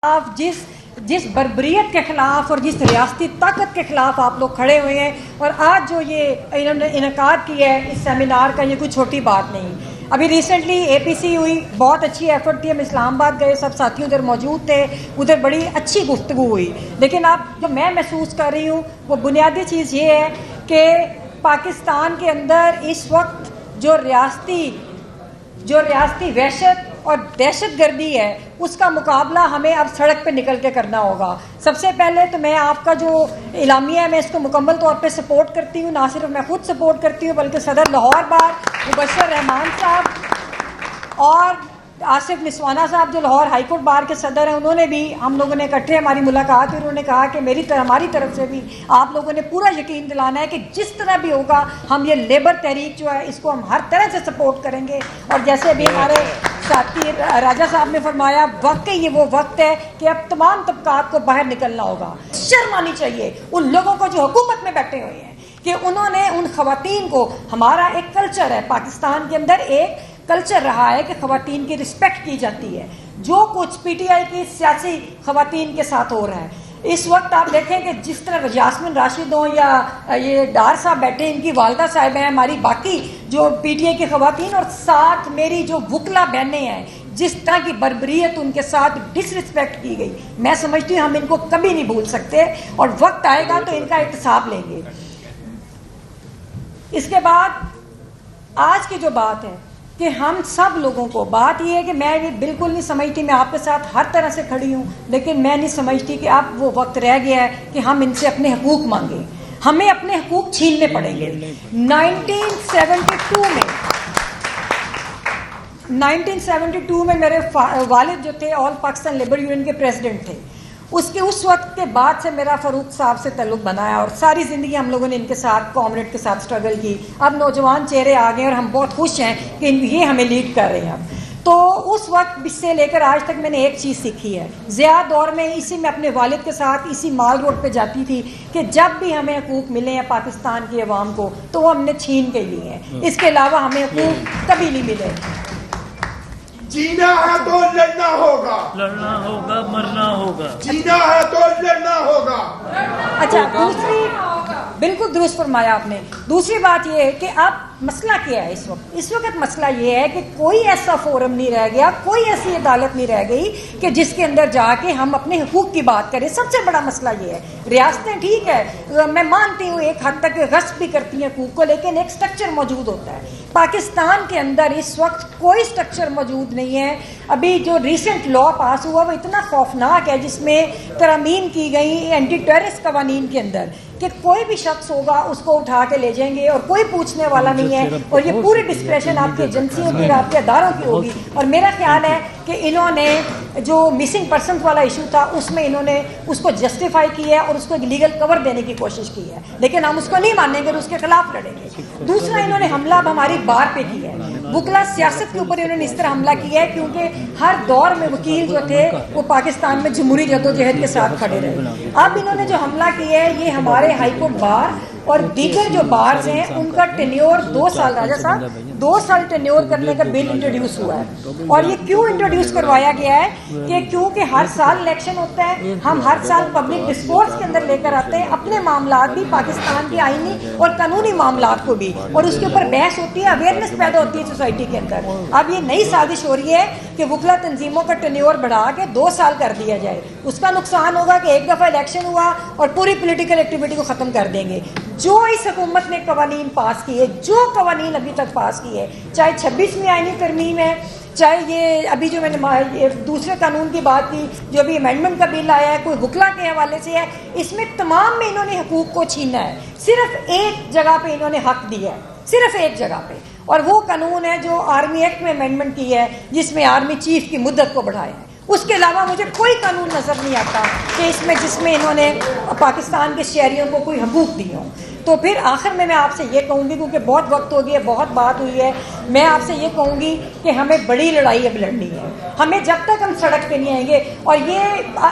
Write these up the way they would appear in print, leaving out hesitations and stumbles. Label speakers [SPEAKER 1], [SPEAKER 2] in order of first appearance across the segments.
[SPEAKER 1] آپ جس بربریت کے خلاف اور جس ریاستی طاقت کے خلاف آپ لوگ کھڑے ہوئے ہیں، اور آج جو یہ انہوں نے انعقاد کیا ہے اس سیمینار کا، یہ کوئی چھوٹی بات نہیں۔ ابھی ریسنٹلی اے پی سی ہوئی، بہت اچھی ایفرٹ تھی، ہم اسلام آباد گئے، سب ساتھی ادھر موجود تھے، ادھر بڑی اچھی گفتگو ہوئی۔ لیکن اب جو میں محسوس کر رہی ہوں وہ بنیادی چیز یہ ہے کہ پاکستان کے اندر اس وقت جو ریاستی وحشت اور دہشت گردی ہے، اس کا مقابلہ ہمیں اب سڑک پہ نکل کے کرنا ہوگا۔ سب سے پہلے تو میں آپ کا جو اعلامیہ ہے میں اس کو مکمل طور پہ سپورٹ کرتی ہوں، نہ صرف میں خود سپورٹ کرتی ہوں بلکہ صدر لاہور بار مبشر رحمان صاحب اور آصف نسوانہ صاحب جو لاہور ہائی کورٹ بار کے صدر ہیں، انہوں نے بھی، ہم لوگوں نے اکٹھے ہماری ملاقات ہوئی، انہوں نے کہا کہ ہماری طرف سے بھی آپ لوگوں نے پورا یقین دلانا ہے کہ جس طرح بھی ہوگا ہم یہ لیبر تحریک جو ہے اس کو ہم ہر طرح سے سپورٹ کریں گے۔ اور جیسے بھی ہمارے ساتھی راجہ صاحب نے فرمایا، واقعی یہ وہ وقت ہے کہ اب تمام طبقات کو باہر نکلنا ہوگا۔ شرم آنی چاہیے ان لوگوں کو جو حکومت میں بیٹھے ہوئے ہیں کہ انہوں نے ان خواتین کو، ہمارا ایک کلچر ہے پاکستان کے اندر، ایک کلچر رہا ہے کہ خواتین کی رسپیکٹ کی جاتی ہے۔ جو کچھ پی ٹی آئی کی سیاسی خواتین کے ساتھ ہو رہا ہے اس وقت، آپ دیکھیں کہ جس طرح یاسمین راشد ہوں یا یہ ڈار صاحب بیٹھے، ان کی والدہ صاحب ہیں، ہماری باقی جو پی ٹی آئی کی خواتین، اور ساتھ میری جو وکلا بہنیں ہیں، جس طرح کی بربریت ان کے ساتھ ڈس رسپیکٹ کی گئی، میں سمجھتی ہوں ہم ان کو کبھی نہیں بھول سکتے، اور وقت آئے گا تو ان کا احتساب لیں گے۔ اس کے بعد آج کی جو بات ہے کہ ہم سب لوگوں کو، بات یہ ہے کہ میں یہ بالکل نہیں سمجھتی، میں آپ کے ساتھ ہر طرح سے کھڑی ہوں، لیکن میں نہیں سمجھتی کہ اب وہ وقت رہ گیا ہے کہ ہم ان سے اپنے حقوق مانگیں۔ ہمیں اپنے حقوق چھیننے پڑیں گے۔ 1972 میں میرے والد جو تھے آل پاکستان لیبر یونین کے پریزیڈنٹ تھے، اس وقت کے بعد سے میرا فاروق صاحب سے تعلق بنایا، اور ساری زندگی ہم لوگوں نے ان کے ساتھ کامریڈ کے ساتھ سٹرگل کی۔ اب نوجوان چہرے آ گئے اور ہم بہت خوش ہیں کہ یہ ہمیں لیڈ کر رہے ہیں۔ اب تو اس وقت سے لے کر آج تک میں نے ایک چیز سیکھی ہے، ضیاء دور میں اسی میں اپنے والد کے ساتھ اسی مال روڈ پہ جاتی تھی کہ جب بھی ہمیں حقوق ملے ہیں پاکستان کی عوام کو تو وہ ہم نے چھین کے لیے ہیں، اس کے علاوہ ہمیں حقوق کبھی نہیں ملے۔
[SPEAKER 2] جینا ہے تو لڑنا ہوگا،
[SPEAKER 3] لڑنا ہوگا، مرنا ہوگا،
[SPEAKER 2] جینا ہے تو لڑنا ہوگا۔
[SPEAKER 1] اچھا، دوسری بالکل درست فرمایا آپ نے۔ دوسری بات یہ ہے کہ اب مسئلہ کیا ہے اس وقت مسئلہ یہ ہے کہ کوئی ایسا فورم نہیں رہ گیا، کوئی ایسی عدالت نہیں رہ گئی کہ جس کے اندر جا کے ہم اپنے حقوق کی بات کریں۔ سب سے بڑا مسئلہ یہ ہے، ریاستیں ٹھیک ہے، میں مانتی ہوں ایک حد تک غصب بھی کرتی ہیں حقوق کو، لیکن ایک سٹرکچر موجود ہوتا ہے۔ پاکستان کے اندر اس وقت کوئی سٹرکچر موجود نہیں ہے۔ ابھی جو ریسنٹ لا پاس ہوا وہ اتنا خوفناک ہے، جس میں ترامیم کی گئی اینٹی ٹیررسٹ قوانین کے اندر کہ کوئی بھی شخص ہوگا اس کو اٹھا کے لے جائیں گے اور کوئی پوچھنے والا نہیں ہے، اور یہ پوری ڈسکریشن آپ کی ایجنسیوں کی اور آپ کے اداروں کی ہوگی۔ اور میرا خیال ہے کہ انہوں نے جو مسنگ پرسنز والا ایشو تھا اس میں انہوں نے اس کو جسٹیفائی کیا ہے اور اس کو ایک لیگل کور دینے کی کوشش کی ہے، لیکن ہم اس کو نہیں مانیں گے اور اس کے خلاف لڑیں گے۔ دوسرا، انہوں نے حملہ اب ہماری بار پہ کیا ہے، وکلا سیاست کے اوپر انہوں نے اس طرح حملہ کیا ہے کیونکہ ہر دور میں وکیل جو تھے وہ پاکستان میں جمہوری جدوجہد کے ساتھ کھڑے رہے۔ اب انہوں نے جو حملہ کیا ہے یہ ہمارے ہائی کورٹ بار اور دیگر جو بارز ہیں ان کا ٹینیور 2 سال، راجہ صاحب 2 سال ٹینیور کرنے کا بل انٹروڈیوس ہوا ہے۔ اور یہ کیوں انٹروڈیوس کروایا گیا ہے کہ کیونکہ ہر سال الیکشن ہوتا ہے، ہم ہر سال پبلک ڈسکورس کے اندر لے کر آتے ہیں اپنے معاملات بھی، پاکستان کی آئینی اور قانونی معاملات کو بھی، اور اس کے اوپر بحث ہوتی ہے، اویئرنیس پیدا ہوتی ہے سوسائٹی کے اندر۔ اب یہ نئی سازش ہو رہی ہے کہ وکلا تنظیموں کا ٹینیور بڑھا کے 2 سال کر دیا جائے۔ اس کا نقصان ہوگا کہ ایک دفعہ الیکشن ہوا اور پوری پولیٹیکل ایکٹیویٹی کو ختم کر دیں گے۔ جو اس حکومت نے قوانین پاس کیے، جو قوانین ابھی تک پاس کیے، چاہے 26ویں آئینی ترمیم ہے، چاہے یہ ابھی جو میں نے دوسرے قانون کی بات کی جو ابھی امینڈمنٹ کا بل آیا ہے، کوئی وکلا کے حوالے سے ہے، اس میں تمام میں انہوں نے حقوق کو چھینا ہے۔ صرف ایک جگہ پہ انہوں نے حق دیا ہے، صرف ایک جگہ پہ، اور وہ قانون ہے جو آرمی ایکٹ میں امینڈمنٹ کی ہے جس میں آرمی چیف کی مدت کو بڑھایا ہے۔ اس کے علاوہ مجھے کوئی قانون نظر نہیں آتا کہ جس میں انہوں نے پاکستان کے شہریوں کو کوئی حقوق دیے ہوں۔ تو پھر آخر میں آپ سے یہ کہوں گی، کیونکہ بہت وقت ہو گیا، بہت بات ہوئی ہے، میں آپ سے یہ کہوں گی کہ ہمیں بڑی لڑائی اب لڑنی ہے. ہمیں جب تک ہم سڑک پہ نہیں آئیں گے، اور یہ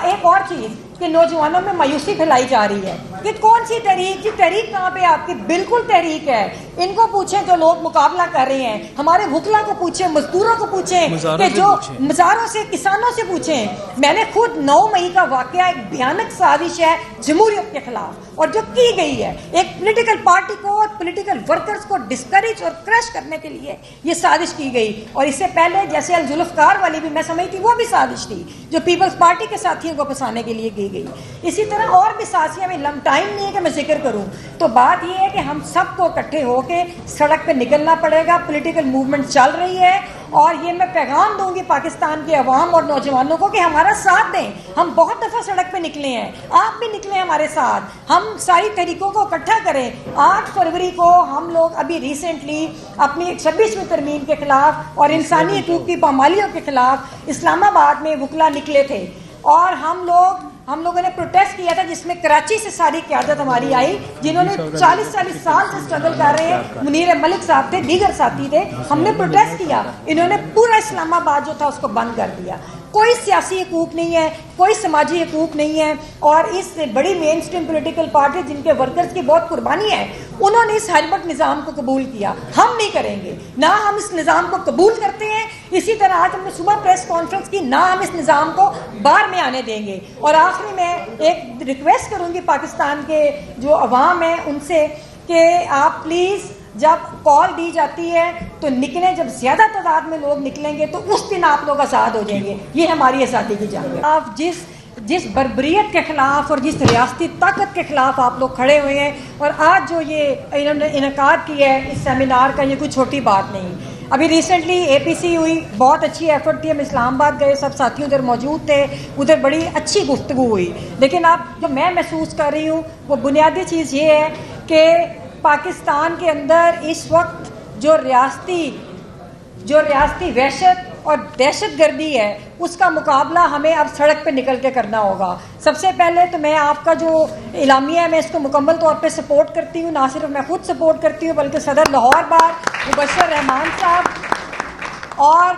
[SPEAKER 1] ایک اور چیز کہ نوجوانوں میں مایوسی پھیلائی جا رہی ہے کہ کون سی تحریک، جی تحریک کہاں پہ آپ کی؟ بالکل تحریک ہے. ان کو پوچھیں جو لوگ مقابلہ کر رہے ہیں، ہمارے وکلا کو پوچھیں، مزدوروں کو پوچھیں، کہ جو مزاروں سے، کسانوں سے پوچھیں. میں نے خود 9 مئی کا واقعہ ایک بھیانک سازش ہے جمہوریت کے خلاف، اور جو کی گئی ہے ایک پولیٹیکل پارٹی کو اور پولیٹیکل ورکرز کو ڈسکریج اور کریش کرنے کے لیے یہ سازش کی گئی. اور اس سے پہلے جیسے الذوالفقار والی بھی میں سمجھتی وہ بھی سازش تھی جو پیپلز پارٹی کے ساتھیوں کو پھنسانے کے لیے کی گئی. اسی طرح اور بھی سازشیں، میں ٹائم نہیں ہے کہ میں ذکر کروں. تو بات یہ ہے کہ ہم سب کو اکٹھے ہو کے سڑک پہ نکلنا پڑے گا. پولیٹیکل موومنٹ چل رہی ہے، اور یہ میں پیغام دوں گی پاکستان کے عوام اور نوجوانوں کو کہ ہمارا ساتھ دیں. ہم بہت دفعہ سڑک پہ نکلے ہیں، آپ بھی نکلیں ہمارے ساتھ. ہم ساری تحریکوں کو اکٹھا کریں. 8 فروری کو ہم لوگ ابھی ریسنٹلی اپنی 26ویں ترمیم کے خلاف اور انسانی حقوق کی پامالیوں کے خلاف اسلام آباد میں وکلا نکلے تھے، اور ہم لوگوں نے پروٹیسٹ کیا تھا، جس میں کراچی سے ساری قیادت ہماری آئی، جنہوں نے 40 سال سے اسٹرگل کر رہے ہیں. منیر ملک صاحب تھے، دیگر ساتھی تھے. ہم نے پروٹیسٹ کیا، انہوں نے پورا اسلام آباد جو تھا اس کو بند کر دیا. کوئی سیاسی حقوق نہیں ہے، کوئی سماجی حقوق نہیں ہے. اور اس بڑی مین اسٹریم پولیٹیکل پارٹی جن کے ورکرز کی بہت قربانی ہے، انہوں نے اس ہائبرڈ نظام کو قبول کیا. ہم نہیں کریں گے، نہ ہم اس نظام کو قبول کرتے ہیں. اسی طرح آج ہم نے صبح پریس کانفرنس کی، نہ ہم اس نظام کو باہر میں آنے دیں گے. اور آخری میں ایک ریکویسٹ کروں گی پاکستان کے جو عوام ہیں ان سے کہ آپ پلیز جب کال دی جاتی ہے تو نکلیں. جب زیادہ تعداد میں لوگ نکلیں گے تو اس دن آپ لوگ آزاد ہو جائیں گے. یہ ہماری آزادی کی جنگ ہے. آپ جس بربریت کے خلاف اور جس ریاستی طاقت کے خلاف آپ لوگ کھڑے ہوئے ہیں، اور آج جو یہ انہوں نے انعقاد کیا ہے اس سیمینار کا، یہ کوئی چھوٹی بات نہیں. ابھی ریسنٹلی اے پی سی ہوئی، بہت اچھی ایفرٹ تھی. ہم اسلام آباد گئے، سب ساتھی ادھر موجود تھے، ادھر بڑی اچھی گفتگو ہوئی. لیکن اب جو میں محسوس کر رہی ہوں وہ بنیادی چیز یہ ہے کہ پاکستان کے اندر اس وقت جو ریاستی وحشت اور دہشت گردی ہے، اس کا مقابلہ ہمیں اب سڑک پہ نکل کے کرنا ہوگا. سب سے پہلے تو میں آپ کا جو اعلامیہ ہے میں اس کو مکمل طور پہ سپورٹ کرتی ہوں. نہ صرف میں خود سپورٹ کرتی ہوں بلکہ صدر لاہور بار مبشر رحمان صاحب اور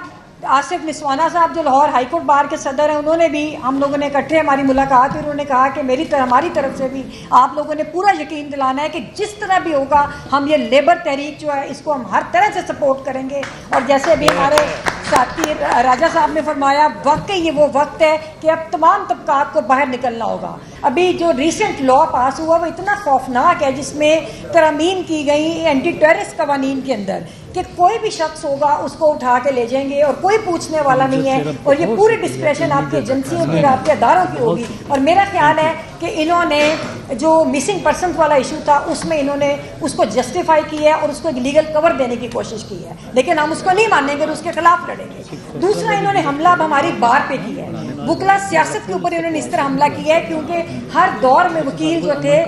[SPEAKER 1] آصف نسوانہ صاحب جو لاہور ہائی کورٹ بار کے صدر ہیں، انہوں نے بھی، ہم لوگوں نے اکٹھے ہماری ملاقات ہوئی، انہوں نے کہا کہ ہماری طرف سے بھی آپ لوگوں نے پورا یقین دلانا ہے کہ جس طرح بھی ہوگا ہم یہ لیبر تحریک جو ہے اس کو ہم ہر طرح سے سپورٹ کریں گے. اور جیسے ابھی ہمارے ساتھی راجہ صاحب نے فرمایا، واقعی یہ وہ وقت ہے کہ اب تمام طبقات کو باہر نکلنا ہوگا. ابھی جو ریسنٹ لا پاس ہوا وہ اتنا خوفناک ہے، جس میں ترامیم کی گئی اینٹی ٹیررسٹ قوانین کے اندر کہ کوئی بھی شخص ہوگا اس کو اٹھا کے لے جائیں گے اور کوئی پوچھنے والا نہیں ہے. اور یہ پوری ڈسکریشن آپ کی ایجنسیوں کی اور آپ کے اداروں کی ہوگی. اور میرا خیال ہے کہ انہوں نے جو مسنگ پرسنز والا ایشو تھا اس میں انہوں نے اس کو جسٹیفائی کیا ہے اور اس کو ایک لیگل کور دینے کی کوشش کی ہے، لیکن ہم اس کو نہیں مانیں گے اور اس کے خلاف لڑیں گے. دوسرا، انہوں نے حملہ اب ہماری بار پہ کیا ہے. وکلا سیاست کے اوپر انہوں نے اس طرح حملہ کیا ہے کیونکہ ہر دور میں وکیل جو تھے